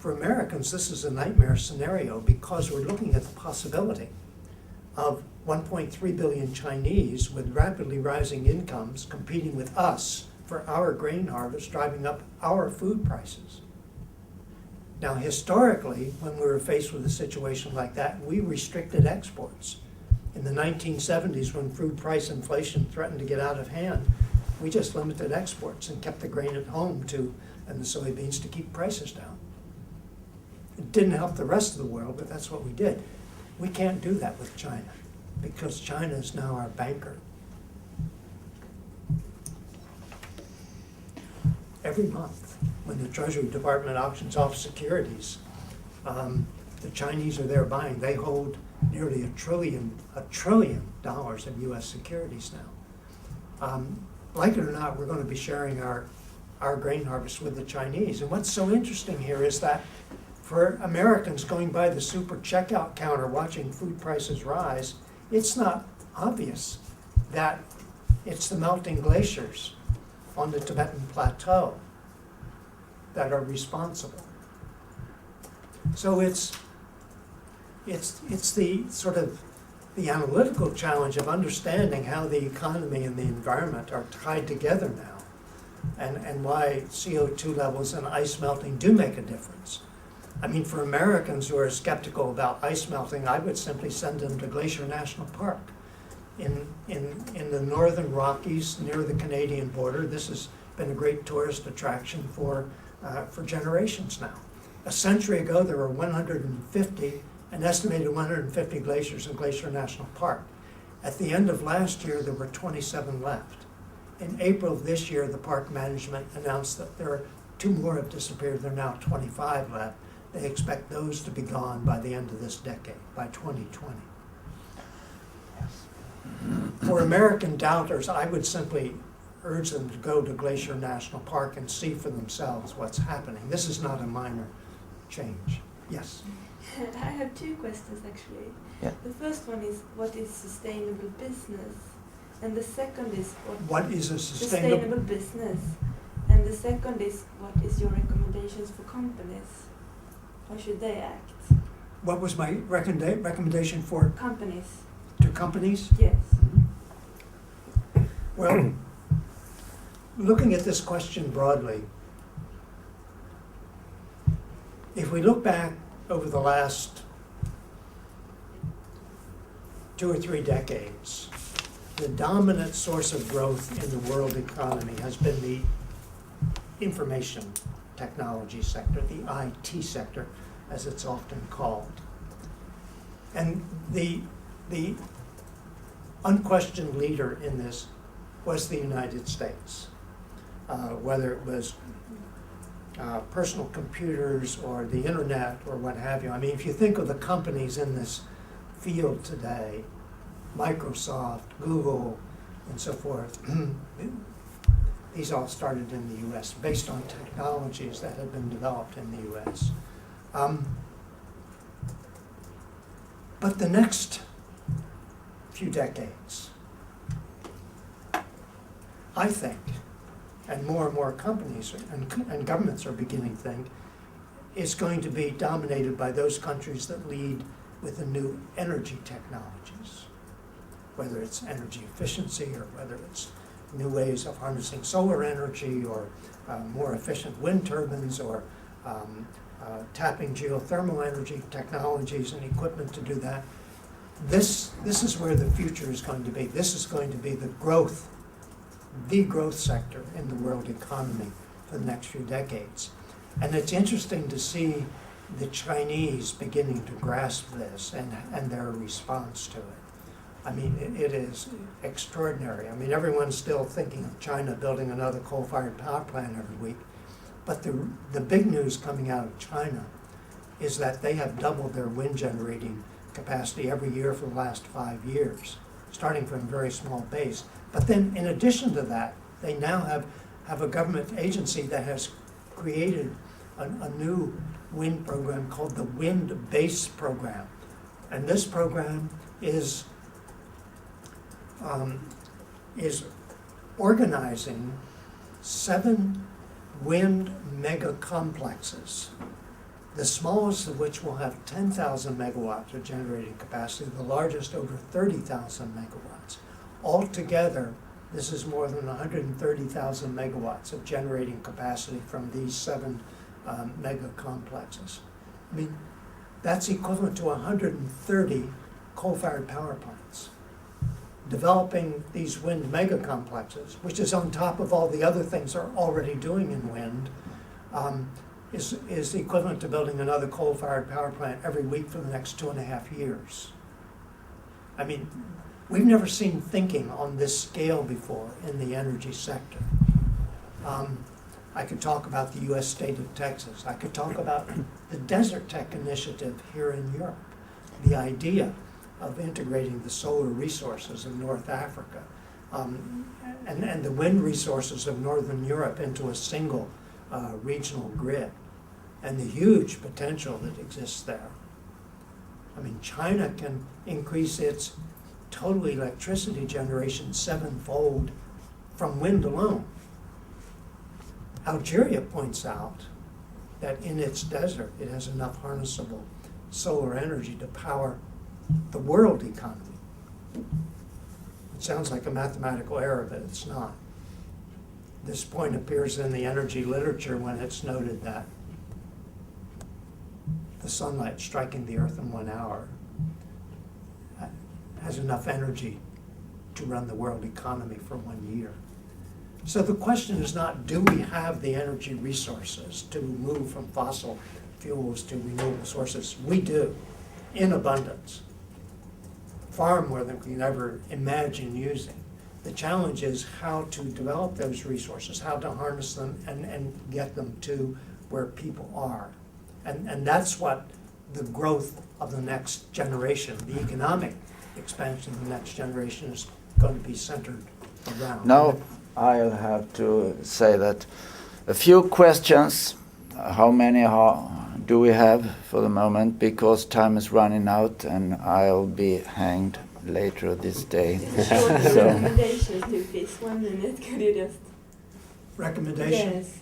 for Americans, this is a nightmare scenario because we're looking at the possibility of 1.3 billion Chinese with rapidly rising incomes competing with us for our grain harvest, driving up our food prices. Now, historically, when we were faced with a situation like that, we restricted exports. In the 1970s, when food price inflation threatened to get out of hand, we just limited exports and kept the grain at home and the soybeans to keep prices down. It didn't help the rest of the world, but that's what we did. We can't do that with China because China is now our banker. Every month, when the Treasury Department auctions off securities, the Chinese are there buying. They hold nearly $1 trillion of U.S. securities now. Like it or not, we're going to be sharing our grain harvest with the Chinese. And what's so interesting here is that for Americans going by the super checkout counter watching food prices rise, it's not obvious that it's the melting glaciers on the Tibetan plateau that are responsible. So it's the sort of the analytical challenge of understanding how the economy and the environment are tied together now, and why CO2 levels and ice melting do make a difference. I mean, for Americans who are skeptical about ice melting, I would simply send them to Glacier National Park in the northern Rockies near the Canadian border. This has been a great tourist attraction for generations now. A century ago, there were an estimated 150 glaciers in Glacier National Park. At the end of last year, there were 27 left. In April of this year, the park management announced that two more have disappeared. There are now 25 left. They expect those to be gone by the end of this decade, by 2020. For American doubters, I would simply urge them to go to Glacier National Park and see for themselves what's happening. This is not a minor change. Yes? I have two questions actually. Yeah. The first one is, what is sustainable business? And the second is, what is a sustainable business? And the second is, what is your recommendations for companies? How should they act? What was my recommendation for Companies. to companies? Yes. Well, looking at this question broadly, if we look back over the last 2 or 3 decades, the dominant source of growth in the world economy has been the information technology sector, the IT sector, as it's often called. And the unquestioned leader in this was the United States, whether it was personal computers or the internet or what have you. I mean, if you think of the companies in this field today, Microsoft, Google, and so forth, these all started in the U.S. based on technologies that had been developed in the U.S. But the next few decades, I think, and more companies and governments are beginning to think, is going to be dominated by those countries that lead with the new energy technologies, whether it's energy efficiency or whether it's new ways of harnessing solar energy or more efficient wind turbines or tapping geothermal energy technologies and equipment to do that. This is where the future is going to be. This is going to be the growth sector in the world economy for the next few decades. And it's interesting to see the Chinese beginning to grasp this and their response to it. I mean, it is extraordinary. I mean, everyone's still thinking of China building another coal-fired power plant every week. But the big news coming out of China is that they have doubled their wind generating capacity every year for the last 5 years, starting from a very small base. But then in addition to that, they now have a government agency that has created a new wind program called the Wind Base Program. And this program is organizing 7 wind mega complexes the smallest of which will have 10,000 megawatts of generating capacity, the largest over 30,000 megawatts. Altogether, this is more than 130,000 megawatts of generating capacity from these 7 mega complexes. I mean, that's equivalent to 130 coal-fired power plants. Developing these wind mega complexes, which is on top of all the other things they're already doing in wind, is equivalent to building another coal-fired power plant every week for the next 2.5 years. I mean, we've never seen thinking on this scale before in the energy sector. I could talk about the U.S. state of Texas. I could talk about the Desert Tech Initiative here in Europe, the idea of integrating the solar resources of North Africa and the wind resources of Northern Europe into a single regional grid, and the huge potential that exists there. I mean, China can increase its total electricity generation 7-fold from wind alone. Algeria points out that in its desert it has enough harnessable solar energy to power the world economy. It sounds like a mathematical error, but it's not. This point appears in the energy literature when it's noted that the sunlight striking the earth in 1 hour has enough energy to run the world economy for 1 year. So the question is not, do we have the energy resources to move from fossil fuels to renewable sources? We do, in abundance, far more than we can ever imagine using. The challenge is how to develop those resources, how to harness them and get them to where people are. And that's what the growth of the next generation, the economic expansion of the next generation is going to be centered around. Now I'll have to say that a few questions. How many do we have for the moment? Because time is running out and I'll be hanged later this day. So. Recommendations to this 1 minute, could you just? Recommendations?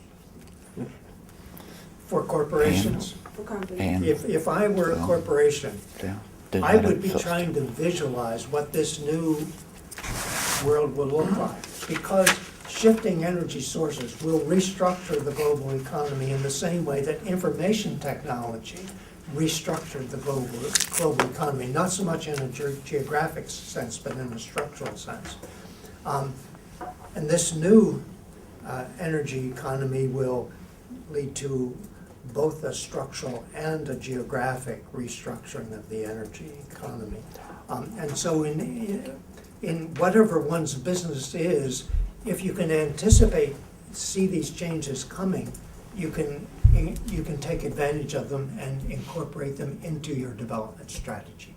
Yes. For corporations? For companies. If I were a corporation, I would be trying to visualize what this new world will look like, because shifting energy sources will restructure the global economy in the same way that information technology restructured the global economy, not so much in a geographic sense, but in a structural sense. And this new energy economy will lead to both a structural and a geographic restructuring of the energy economy. And so in whatever one's business is, if you can see these changes coming, you can take advantage of them and incorporate them into your development strategy.